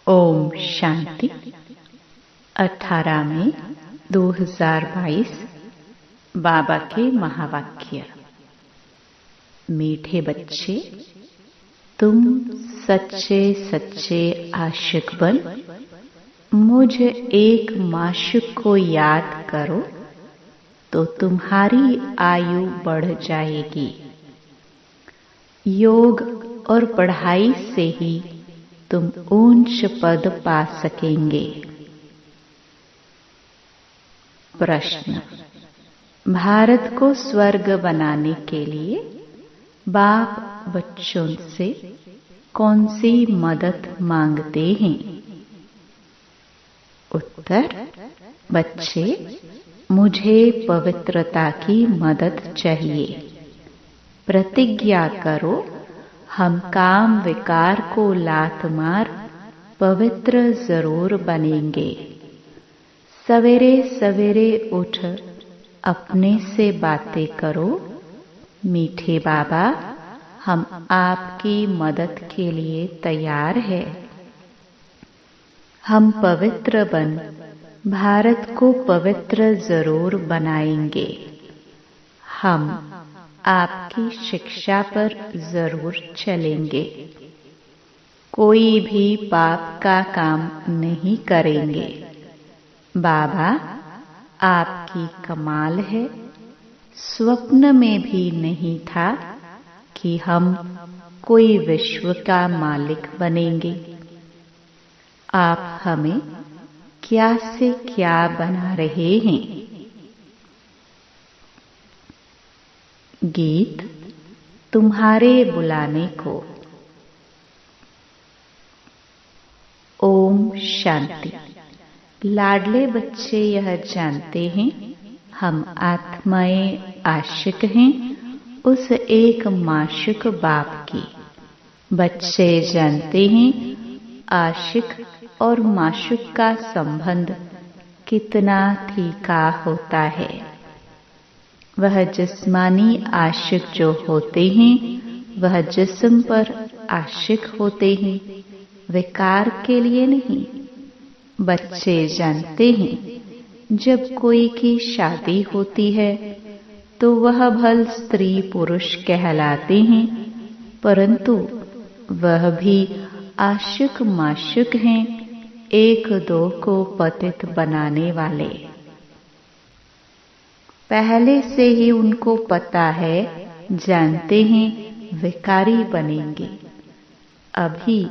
ओम शांति। 18 मई 2022 बाबा के महावाक्य। मीठे बच्चे, तुम सच्चे सच्चे आशिक बन मुझ एक माशूक को याद करो तो तुम्हारी आयु बढ़ जाएगी। योग और पढ़ाई से ही तुम ऊंच पद पा सकेंगे। प्रश्न: भारत को स्वर्ग बनाने के लिए बाप बच्चों से कौन सी मदद मांगते हैं? उत्तर: बच्चे, मुझे पवित्रता की मदद चाहिए। प्रतिज्ञा करो, हम काम विकार को लात मार पवित्र जरूर बनेंगे। सवेरे सवेरे उठ अपने से बातें करो, मीठे बाबा, हम आपकी मदद के लिए तैयार हैं। हम पवित्र बन भारत को पवित्र जरूर बनाएंगे। हम आपकी शिक्षा पर जरूर चलेंगे। कोई भी पाप का काम नहीं करेंगे। बाबा, आपकी कमाल है। स्वप्न में भी नहीं था कि हम कोई विश्व का मालिक बनेंगे। आप हमें क्या से क्या बना रहे हैं। गीत तुम्हारे बुलाने को। ओम शांति। लाडले बच्चे यह जानते हैं, हम आत्माएं आशिक हैं उस एक माशूक बाप की। बच्चे जानते हैं आशिक और माशूक का संबंध कितना फीका होता है। वह जिस्मानी आशिक जो होते हैं वह जिस्म पर आशिक होते हैं, विकार के लिए नहीं। बच्चे जानते हैं जब कोई की शादी होती है तो वह भल स्त्री पुरुष कहलाते हैं, परंतु वह भी आशिक माशूक हैं, एक दो को पतित बनाने वाले। पहले से ही उनको पता है, जानते हैं विकारी बनेंगे। अभी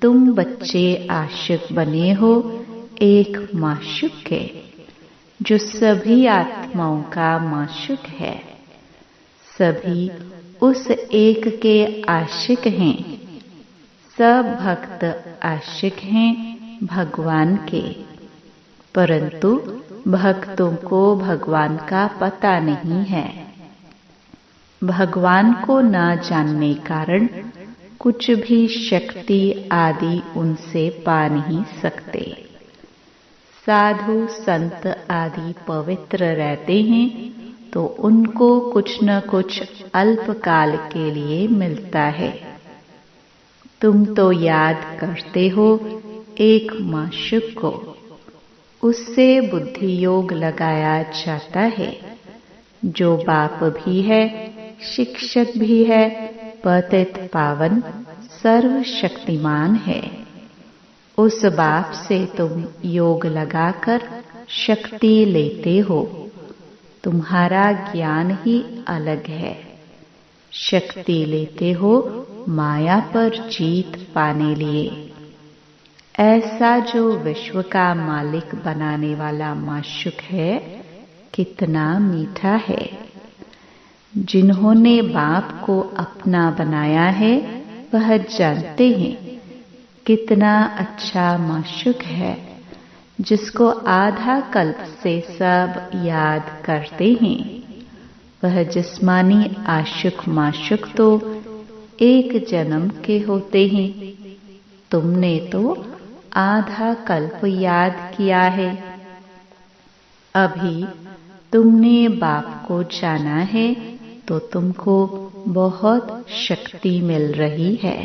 तुम बच्चे आशिक बने हो एक माशूक के, जो सभी आत्माओं का माशूक है। सभी उस एक के आशिक हैं। सब भक्त आशिक हैं भगवान के, परंतु भक्तों को भगवान का पता नहीं है। भगवान को न जानने कारण कुछ भी शक्ति आदि उनसे पा नहीं सकते। साधु संत आदि पवित्र रहते हैं तो उनको कुछ न कुछ अल्पकाल के लिए मिलता है। तुम तो याद करते हो एक माशूक को, उससे बुद्धि योग लगाया जाता है, जो बाप भी है, शिक्षक भी है, पतित पावन सर्वशक्तिमान है। उस बाप से तुम योग लगाकर शक्ति लेते हो। तुम्हारा ज्ञान ही अलग है। शक्ति लेते हो माया पर जीत पाने लिए। ऐसा जो विश्व का मालिक बनाने वाला माशूक है, कितना मीठा है। जिन्होंने बाप को अपना बनाया है वह जानते हैं कितना अच्छा माशूक है, जिसको आधा कल्प से सब याद करते हैं। वह जिस्मानी आशिक माशूक तो एक जन्म के होते हैं। तुमने तो आधा कल्प याद किया है। अभी तुमने बाप को जाना है तो तुमको बहुत शक्ति मिल रही है।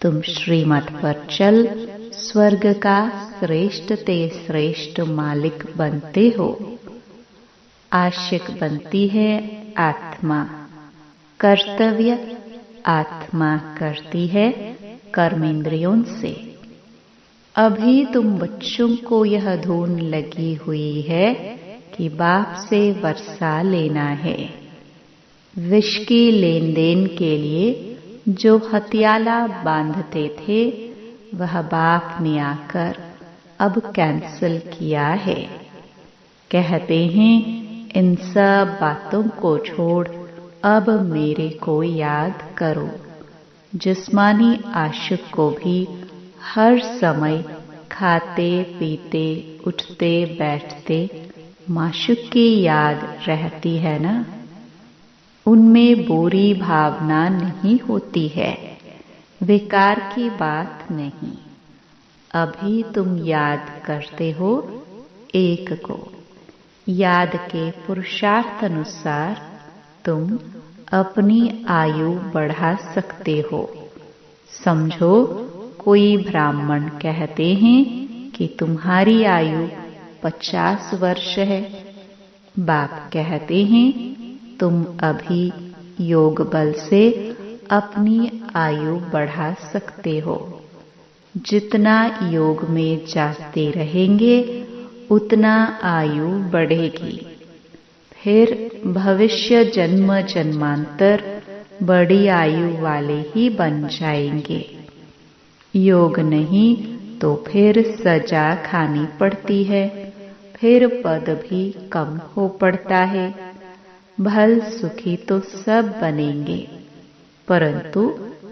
तुम श्रीमत पर चल स्वर्ग का श्रेष्ठ ते श्रेष्ठ मालिक बनते हो। आशिक बनती है आत्मा, कर्तव्य आत्मा करती है कर्मेंद्रियों से। अभी तुम बच्चों को यह धुन लगी हुई है कि बाप से वर्षा लेना है। विष की लेन देन के लिए जो हथियाला बांधते थे वह बाप ने आकर अब कैंसिल किया है। कहते हैं इन सब बातों को छोड़ अब मेरे को याद करो। जिस्मानी आशिक को भी हर समय खाते पीते उठते बैठते माशूक की याद रहती है ना। उनमें बुरी भावना नहीं होती है, विकार की बात नहीं। अभी तुम याद करते हो एक को। याद के पुरुषार्थ अनुसार तुम अपनी आयु बढ़ा सकते हो। समझो कोई ब्राह्मण कहते हैं कि तुम्हारी आयु 50 वर्ष है। बाप कहते हैं तुम अभी योग बल से अपनी आयु बढ़ा सकते हो। जितना योग में जाते रहेंगे उतना आयु बढ़ेगी। फिर भविष्य जन्म जन्मांतर बड़ी आयु वाले ही बन जाएंगे। योग नहीं तो फिर सजा खानी पड़ती है, फिर पद भी कम हो पड़ता है। भल सुखी तो सब बनेंगे, परंतु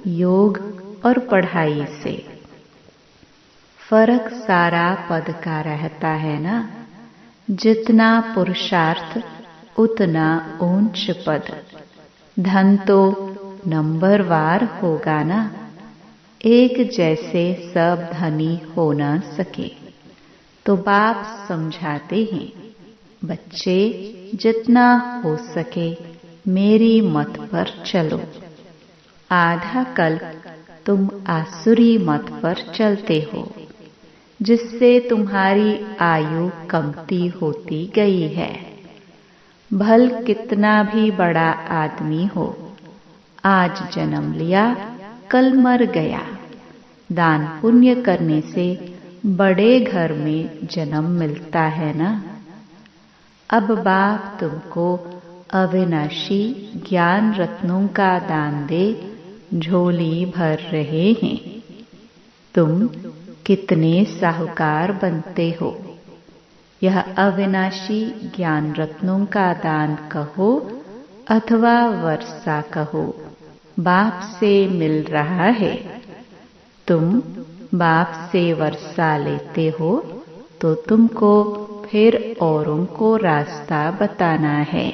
योग और पढ़ाई से। फर्क सारा पद का रहता है ना। जितना पुरुषार्थ उतना ऊंच पद। धन तो नंबरवार होगा ना। एक जैसे सब धनी हो न सके। तो बाप समझाते हैं बच्चे जितना हो सके मेरी मत पर चलो। आधा कल्प तुम आसुरी मत पर चलते हो, जिससे तुम्हारी आयु कमती होती गई है। भल कितना भी बड़ा आदमी हो, आज जन्म लिया कल मर गया। दान पुण्य करने से बड़े घर में जन्म मिलता है ना। अब बाप तुमको अविनाशी ज्ञान रत्नों का दान दे झोली भर रहे हैं। तुम कितने साहूकार बनते हो। यह अविनाशी ज्ञान रत्नों का दान कहो अथवा वर्षा कहो, बाप से मिल रहा है। तुम बाप से वर्षा लेते हो तो तुमको फिर औरों को रास्ता बताना है।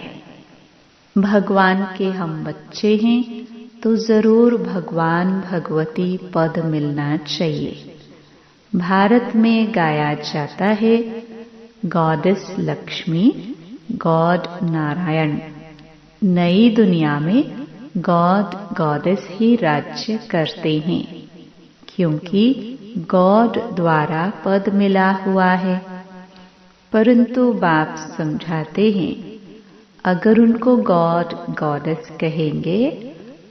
भगवान के हम बच्चे हैं तो जरूर भगवान भगवती पद मिलना चाहिए। भारत में गाया जाता है गॉडेस लक्ष्मी, गॉड नारायण। नई दुनिया में गॉड गॉडेस ही राज्य करते हैं, क्योंकि गॉड द्वारा पद मिला हुआ है। परंतु बाप समझाते हैं अगर उनको गॉड गॉडेस कहेंगे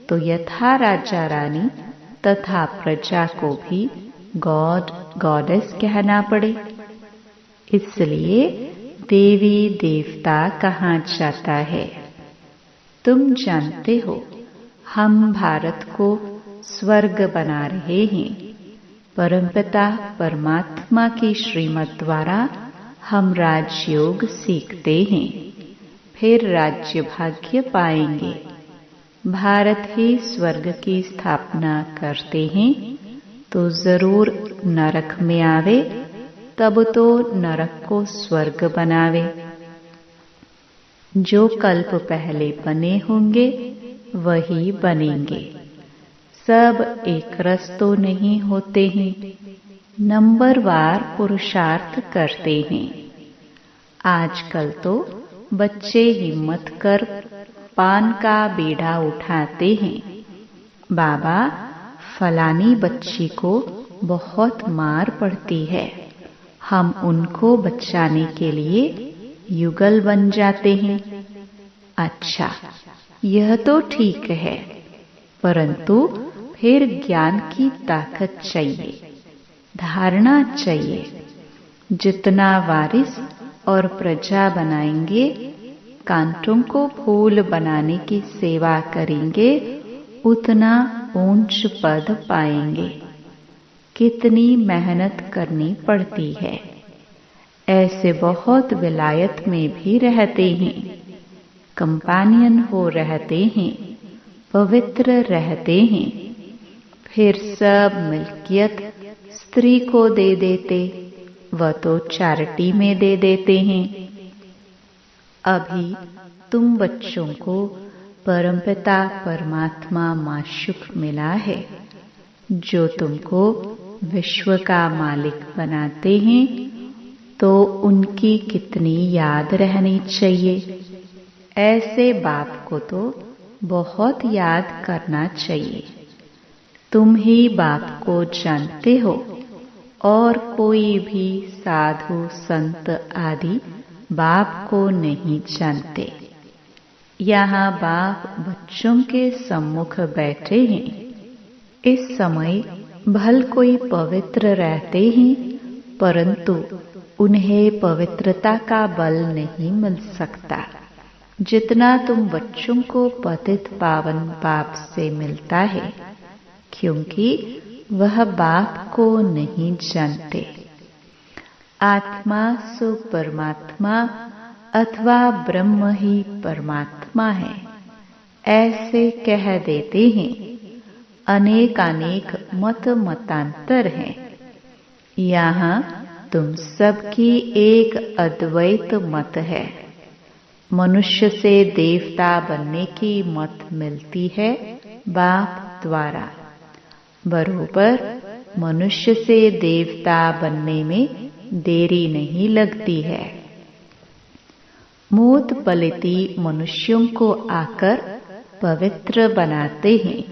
तो यथा राजा रानी तथा प्रजा को भी गॉड गॉडेस कहना पड़े। इसलिए देवी देवता कहा जाता है। तुम जानते हो हम भारत को स्वर्ग बना रहे हैं। परमपिता परमात्मा की श्रीमत द्वारा हम राजयोग सीखते हैं, फिर राज्य भाग्य पाएंगे। भारत ही स्वर्ग की स्थापना करते हैं तो जरूर नरक में आवे, तब तो नरक को स्वर्ग बनावे। जो कल्प पहले बने होंगे वही बनेंगे। सब एक रस तो नहीं होते हैं, नंबरवार पुरुषार्थ करते हैं। आजकल तो बच्चे हिम्मत कर पान का बीड़ा उठाते हैं। बाबा फलानी बच्ची को बहुत मार पड़ती है। हम उनको बचाने के लिए युगल बन जाते हैं। अच्छा, यह तो ठीक है, परंतु फिर ज्ञान की ताकत चाहिए, धारणा चाहिए। जितना वारिस और प्रजा बनाएंगे, कांटों को फूल बनाने की सेवा करेंगे, उतना ऊंच पद पाएंगे। कितनी मेहनत करनी पड़ती है। ऐसे बहुत विलायत में भी रहते हैं, कंपानियन हो रहते हैं, पवित्र रहते हैं, फिर सब मिल्कियत स्त्री को दे देते, वह तो चैरिटी में दे देते हैं। अभी तुम बच्चों को परमपिता परमात्मा माशुक मिला है, जो तुमको विश्व का मालिक बनाते हैं, तो उनकी कितनी याद रहनी चाहिए। ऐसे बाप को तो बहुत याद करना चाहिए। तुम ही बाप को जानते हो और कोई भी साधु संत आदि बाप को नहीं जानते। यहाँ बाप बच्चों के सम्मुख बैठे हैं। इस समय भल कोई पवित्र रहते हैं, परंतु उन्हें पवित्रता का बल नहीं मिल सकता जितना तुम बच्चों को पतित पावन बाप से मिलता है, क्योंकि वह बाप को नहीं जानते। आत्मा सो परमात्मा अथवा ब्रह्म ही परमात्मा है, ऐसे कह देते हैं। अनेक अनेक मतांतर हैं। यहाँ तुम सबकी एक अद्वैत मत है। मनुष्य से देवता बनने की मत मिलती है बाप द्वारा। बरोबर मनुष्य से देवता बनने में देरी नहीं लगती है। मूत पलिती मनुष्यों को आकर पवित्र बनाते हैं।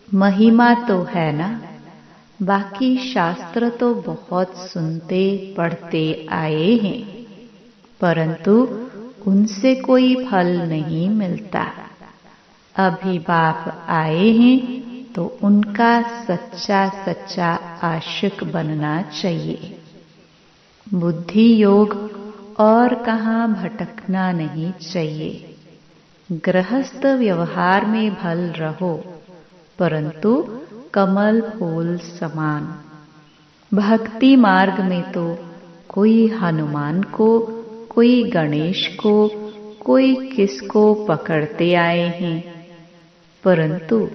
महिमा तो है ना। बाकी शास्त्र तो बहुत सुनते पढ़ते आए हैं, परंतु उनसे कोई फल नहीं मिलता। अभी बाप आए हैं तो उनका सच्चा सच्चा आशिक बनना चाहिए। बुद्धि योग और कहाँ भटकना नहीं चाहिए। गृहस्थ व्यवहार में भल रहो, परंतु कमल फूल समान। भक्ति मार्ग में तो कोई हनुमान को, कोई गणेश को, कोई किसको पकड़ते आए हैं, परंतु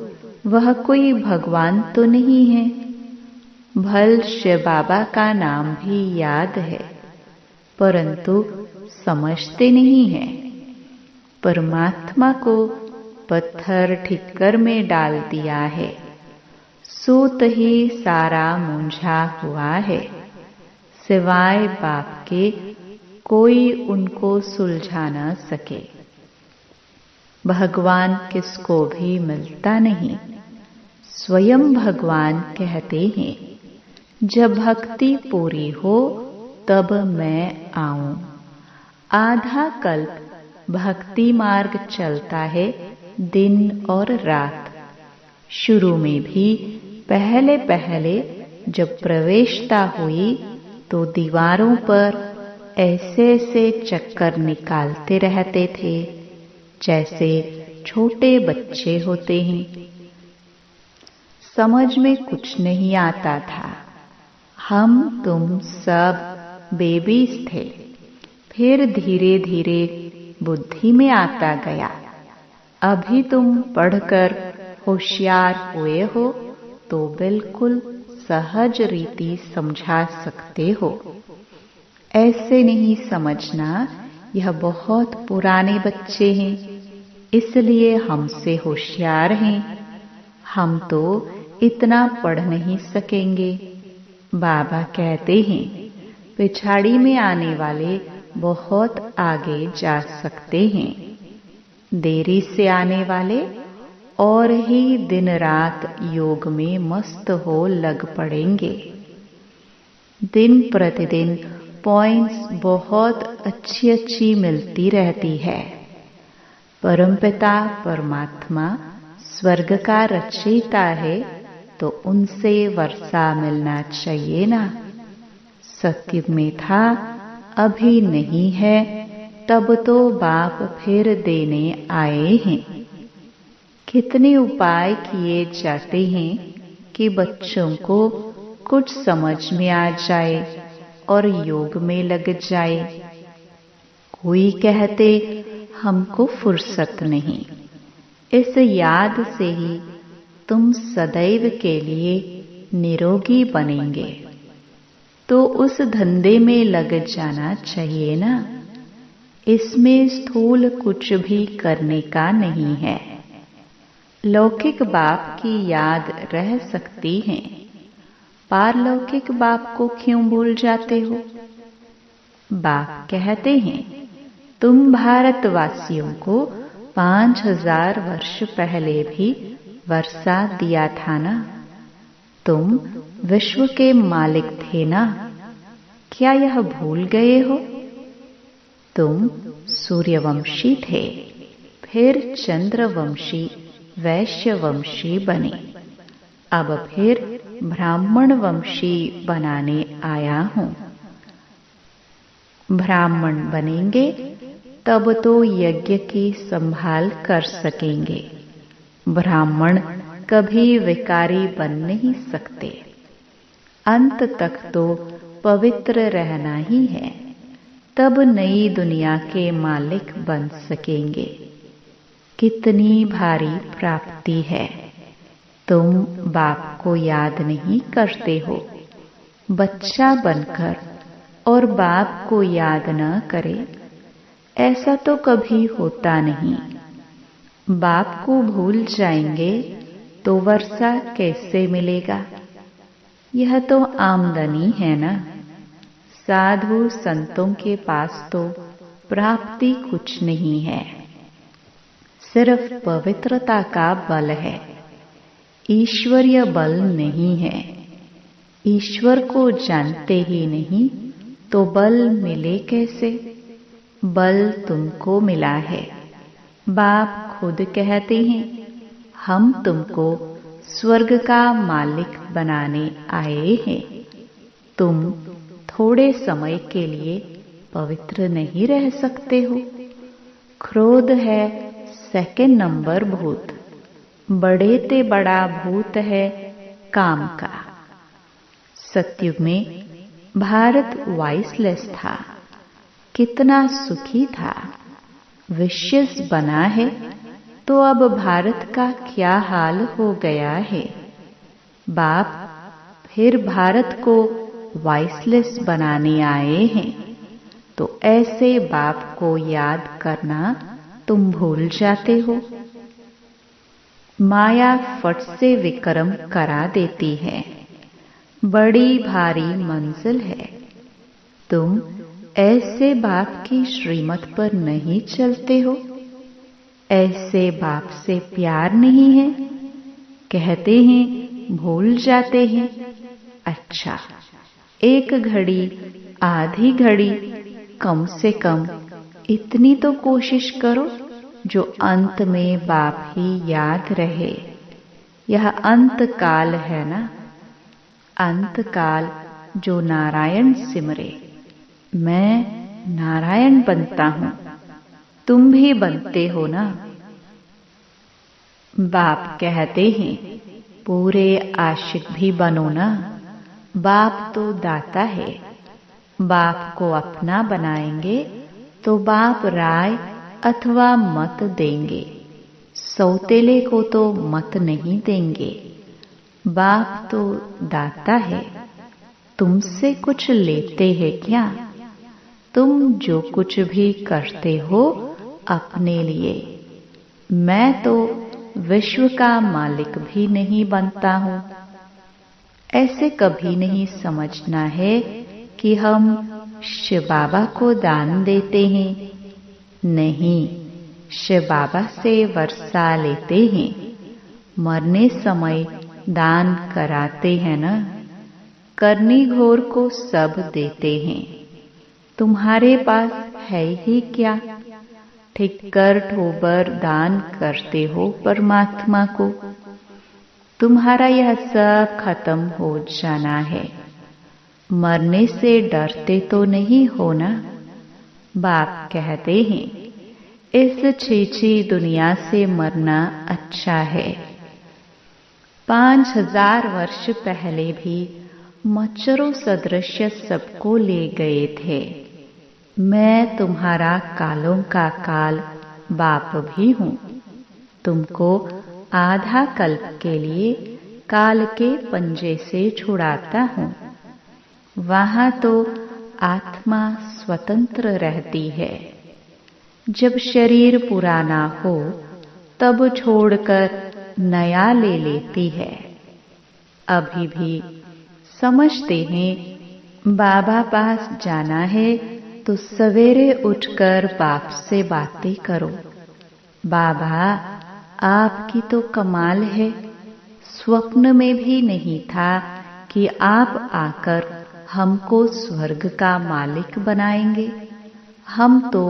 वह कोई भगवान तो नहीं है। भल शिव बाबा का नाम भी याद है, परंतु समझते नहीं है। परमात्मा को पत्थर ठिक्कर में डाल दिया है, सूत ही सारा मूंझा हुआ है। सिवाय बाप के कोई उनको सुलझा न सके। भगवान किसको भी मिलता नहीं। स्वयं भगवान कहते हैं, जब भक्ति पूरी हो तब मैं आऊं। आधा कल्प भक्ति मार्ग चलता है, दिन और रात। शुरू में भी पहले पहले जब प्रवेशता हुई तो दीवारों पर ऐसे ऐसे चक्कर निकालते रहते थे जैसे छोटे बच्चे होते हैं। समझ में कुछ नहीं आता था। हम तुम सब बेबीज थे। फिर धीरे धीरे बुद्धि में आता गया। अभी तुम पढ़कर होशियार हुए हो तो बिल्कुल सहज रीति समझा सकते हो। ऐसे नहीं समझना यह बहुत पुराने बच्चे हैं, इसलिए हमसे होशियार हैं। हम तो इतना पढ़ नहीं सकेंगे। बाबा कहते हैं, पिछाड़ी में आने वाले बहुत आगे जा सकते हैं। देरी से आने वाले और ही दिन रात योग में मस्त हो लग पड़ेंगे। दिन प्रतिदिन पॉइंट्स बहुत अच्छी अच्छी मिलती रहती है। परमपिता परमात्मा स्वर्ग का रचयिता है, तो उनसे वर्षा मिलना चाहिए ना। सत्युग में था, अभी नहीं है, तब तो बाप फिर देने आए हैं। कितने उपाय किए जाते हैं कि बच्चों को कुछ समझ में आ जाए और योग में लग जाए। कोई कहते हमको फुर्सत नहीं। इस याद से ही तुम सदैव के लिए निरोगी बनेंगे। तो उस धंधे में लग जाना चाहिए ना। इसमें स्थूल कुछ भी करने का नहीं है। लौकिक बाप की याद रह सकती है, पारलौकिक बाप को क्यों भूल जाते हो? बाप कहते हैं, तुम भारतवासियों को 5000 वर्ष पहले भी वर्षा दिया था ना। तुम विश्व के मालिक थे ना, क्या यह भूल गए हो? तुम सूर्यवंशी थे, फिर चंद्रवंशी वैश्यवंशी बने, अब फिर ब्राह्मण वंशी बनाने आया हूं। ब्राह्मण बनेंगे तब तो यज्ञ की संभाल कर सकेंगे। ब्राह्मण कभी विकारी बन नहीं सकते। अंत तक तो पवित्र रहना ही है, तब नई दुनिया के मालिक बन सकेंगे। कितनी भारी प्राप्ति है। तुम बाप को याद नहीं करते हो। बच्चा बनकर और बाप को याद न करे, ऐसा तो कभी होता नहीं। बाप को भूल जाएंगे तो वर्षा कैसे मिलेगा? यह तो आमदनी है ना। साधु संतों के पास तो प्राप्ति कुछ नहीं है, सिर्फ पवित्रता का बल है। ईश्वरीय बल नहीं है। ईश्वर को जानते ही नहीं तो बल मिले कैसे? बल तुमको मिला है। बाप खुद कहते हैं, हम तुमको स्वर्ग का मालिक बनाने आए हैं। तुम थोड़े समय के लिए पवित्र नहीं रह सकते हो। क्रोध है सेकंड नंबर भूत, बड़े ते बड़ा भूत है काम का। सत्युग में भारत वॉइसलेस था, कितना सुखी था। विशेष बना है तो अब भारत का क्या हाल हो गया है। बाप फिर भारत को वॉइसलेस बनाने आए हैं, तो ऐसे बाप को याद करना तुम भूल जाते हो। माया फट से विक्रम करा देती है। बड़ी भारी मंजिल है। तुम ऐसे बाप की श्रीमत पर नहीं चलते हो। ऐसे बाप से प्यार नहीं है। कहते हैं भूल जाते हैं। अच्छा, एक घड़ी आधी घड़ी कम से कम इतनी तो कोशिश करो जो अंत में बाप ही याद रहे। यह अंत काल है ना। अंत काल जो नारायण सिमरे। मैं नारायण बनता हूं, तुम भी बनते हो ना। बाप कहते हैं पूरे आशिक भी बनो ना। बाप तो दाता है। बाप को अपना बनाएंगे तो बाप राय अथवा मत देंगे। सौतेले को तो मत नहीं देंगे। बाप तो दाता है। तुमसे कुछ लेते हैं क्या? तुम जो कुछ भी करते हो अपने लिए। मैं तो विश्व का मालिक भी नहीं बनता हूं। ऐसे कभी नहीं समझना है कि हम शिव बाबा को दान देते हैं। नहीं, शिव बाबा से वर्षा लेते हैं। मरने समय दान कराते हैं न। करनी घोर को सब देते हैं, तुम्हारे पास है ही क्या। ठिक्कर ठोबर दान करते हो परमात्मा को। तुम्हारा यह सब खत्म हो जाना है। मरने से डरते तो नहीं हो ना। बाप कहते हैं इस छीछी दुनिया से मरना अच्छा है। 5000 वर्ष पहले भी मच्छरों सदृश सबको ले गए थे। मैं तुम्हारा कालों का काल बाप भी हूँ। तुमको आधा कल्प के लिए काल के पंजे से छुड़ाता हूँ। वहाँ तो आत्मा स्वतंत्र रहती है। जब शरीर पुराना हो तब छोड़कर नया ले लेती है। अभी भी समझते हैं बाबा पास जाना है तो सवेरे उठकर बाप से बातें करो। बाबा आपकी तो कमाल है। स्वप्न में भी नहीं था कि आप आकर हमको स्वर्ग का मालिक बनाएंगे। हम तो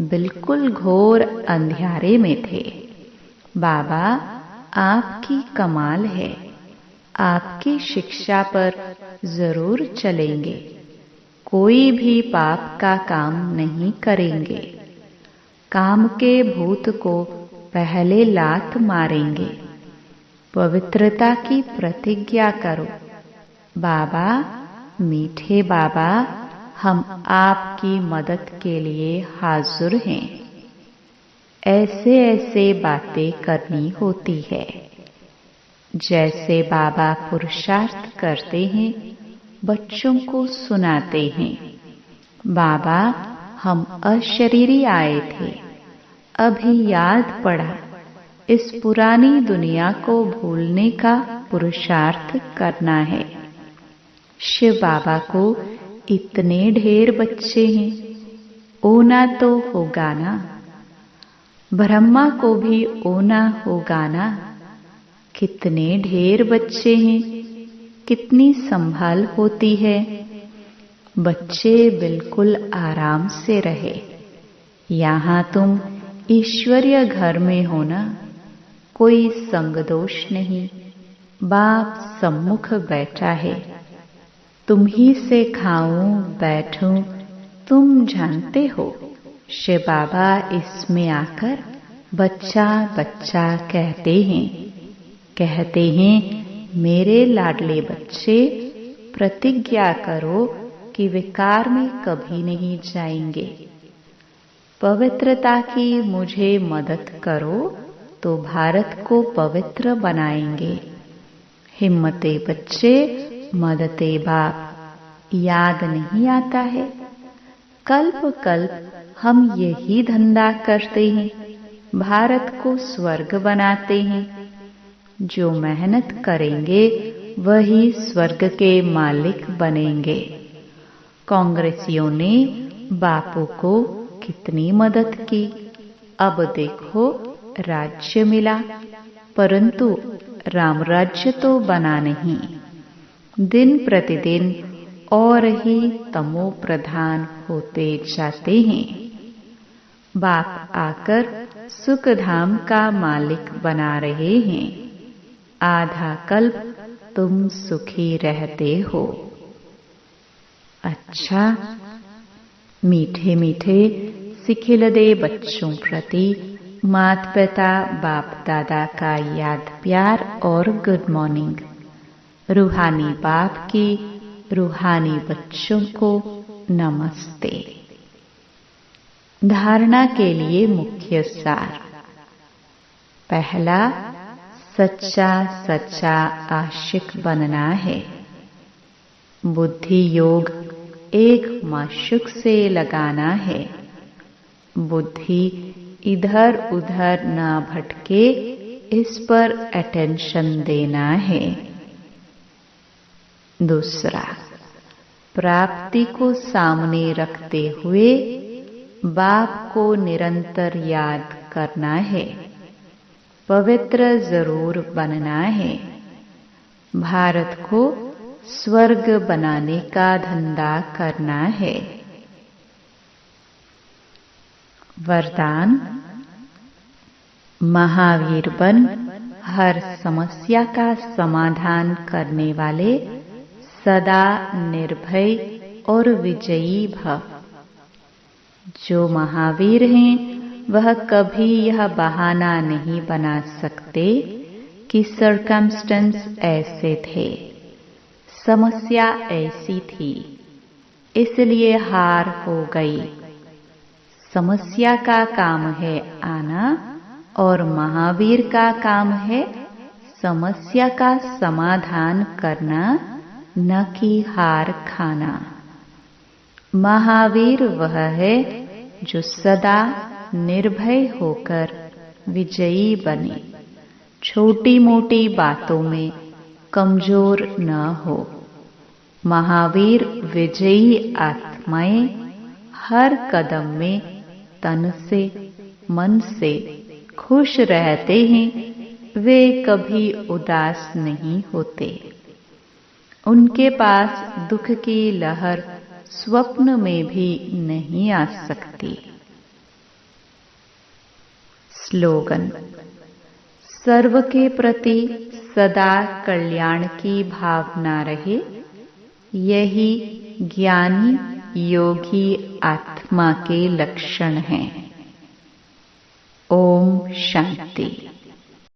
बिल्कुल घोर अंधियारे में थे। बाबा आपकी कमाल है। आपकी शिक्षा पर जरूर चलेंगे। कोई भी पाप का काम नहीं करेंगे। काम के भूत को पहले लात मारेंगे। पवित्रता की प्रतिज्ञा करो। बाबा मीठे बाबा, हम आपकी मदद के लिए हाजिर हैं। ऐसे ऐसे बातें करनी होती है जैसे बाबा पुरुषार्थ करते हैं, बच्चों को सुनाते हैं। बाबा हम अशरीरी आए थे, अभी याद पड़ा इस पुरानी दुनिया को भूलने का पुरुषार्थ करना है। शिव बाबा को इतने ढेर बच्चे हैं, ओना तो होगा ना। ब्रह्मा को भी ओना होगा ना। कितने ढेर बच्चे हैं, कितनी संभाल होती है। बच्चे बिल्कुल आराम से रहे। यहाँ तुम ईश्वरीय घर में हो ना, कोई संग दोष नहीं। बाप सम्मुख बैठा है। तुम ही से खाऊं बैठूं तुम जानते हो। शिव बाबा इसमें आकर बच्चा बच्चा कहते हैं मेरे लाडले बच्चे, प्रतिज्ञा करो कि विकार में कभी नहीं जाएंगे। पवित्रता की मुझे मदद करो तो भारत को पवित्र बनाएंगे। हिम्मते बच्चे, मदते बाप, याद नहीं आता है। कल्प कल्प हम यही धंधा करते हैं, भारत को स्वर्ग बनाते हैं। जो मेहनत करेंगे वही स्वर्ग के मालिक बनेंगे। कांग्रेसियों ने बापू को कितनी मदद की। अब देखो राज्य मिला, परंतु राम राज्य तो बना नहीं। दिन प्रतिदिन और ही तमो प्रधान होते जाते हैं। बाप आकर सुखधाम का मालिक बना रहे हैं। आधा कल्प तुम सुखी रहते हो। अच्छा, मीठे मीठे सिखिलदे बच्चों प्रति माता पिता बाप दादा का याद प्यार और गुड मॉर्निंग। रूहानी बाप की रूहानी बच्चों को नमस्ते। धारणा के लिए मुख्य सार। पहला, सच्चा सच्चा आशिक बनना है। बुद्धि योग एक माशुक से लगाना है। बुद्धि इधर उधर ना भटके, इस पर अटेंशन देना है। दूसरा, प्राप्ति को सामने रखते हुए बाप को निरंतर याद करना है। पवित्र जरूर बनना है। भारत को स्वर्ग बनाने का धंधा करना है। वरदान: महावीर बन हर समस्या का समाधान करने वाले सदा निर्भय और विजयी भव। जो महावीर हैं वह कभी यह बहाना नहीं बना सकते कि सर्कमस्टेंस ऐसे थे, समस्या ऐसी थी, इसलिए हार हो गई। समस्या का काम है आना और महावीर का काम है समस्या का समाधान करना, न कि हार खाना। महावीर वह है जो सदा निर्भय होकर विजयी बने, छोटी मोटी बातों में कमजोर न हो। महावीर विजयी आत्माएं हर कदम में तन से मन से खुश रहते हैं। वे कभी उदास नहीं होते। उनके पास दुख की लहर स्वप्न में भी नहीं आ सकती। स्लोगन: सर्व के प्रति सदा कल्याण की भावना रहे, यही ज्ञानी योगी आत्मा के लक्षण हैं। ओम शांति।